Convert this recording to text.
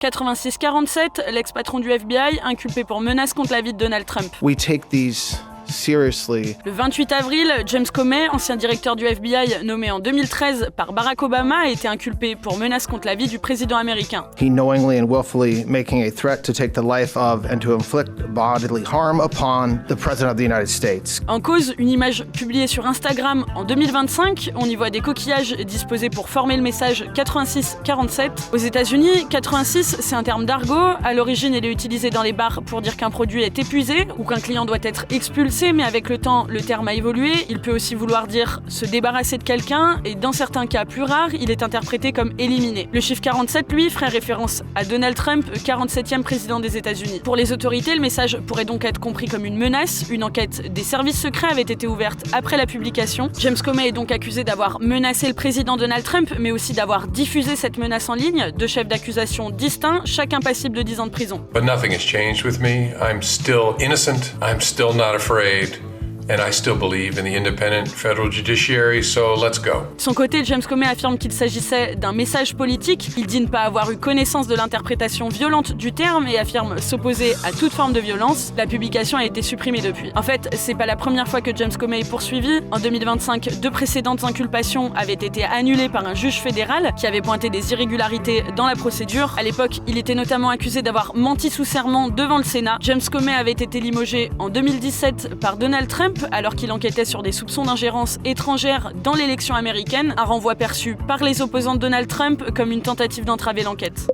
86-47, l'ex-patron du FBI inculpé pour menace contre la vie de Donald Trump. We take these seriously. Le 28 avril, James Comey, ancien directeur du FBI nommé en 2013 par Barack Obama, a été inculpé pour menace contre la vie du président américain. He knowingly and willfully making a threat to take the life of and to inflict bodily harm upon the President of the United States. En cause, une image publiée sur Instagram en 2025. On y voit des coquillages disposés pour former le message 86-47. Aux États-Unis, 86, c'est un terme d'argot. À l'origine, il est utilisé dans les bars pour dire qu'un produit est épuisé ou qu'un client doit être expulsé, mais avec le temps, le terme a évolué. Il peut aussi vouloir dire se débarrasser de quelqu'un, et dans certains cas plus rares, il est interprété comme éliminé. Le chiffre 47, lui, ferait référence à Donald Trump, 47e président des États-Unis. Pour les autorités, le message pourrait donc être compris comme une menace. Une enquête des services secrets avait été ouverte après la publication. James Comey est donc accusé d'avoir menacé le président Donald Trump, mais aussi d'avoir diffusé cette menace en ligne. Deux chefs d'accusation distincts, chacun passible de 10 ans de prison. But nothing has changed with me. I'm still innocent. I'm still not afraid. And I still believe in the independent federal judiciary, so let's go. De son côté, James Comey affirme qu'il s'agissait d'un message politique. Il dit ne pas avoir eu connaissance de l'interprétation violente du terme et affirme s'opposer à toute forme de violence. La publication a été supprimée depuis. En fait, c'est pas la première fois que James Comey est poursuivi. En 2025, deux précédentes inculpations avaient été annulées par un juge fédéral qui avait pointé des irrégularités dans la procédure. À l'époque, il était notamment accusé d'avoir menti sous serment devant le Sénat. James Comey avait été limogé en 2017 par Donald Trump alors qu'il enquêtait sur des soupçons d'ingérence étrangère dans l'élection américaine, un renvoi perçu par les opposants de Donald Trump comme une tentative d'entraver l'enquête.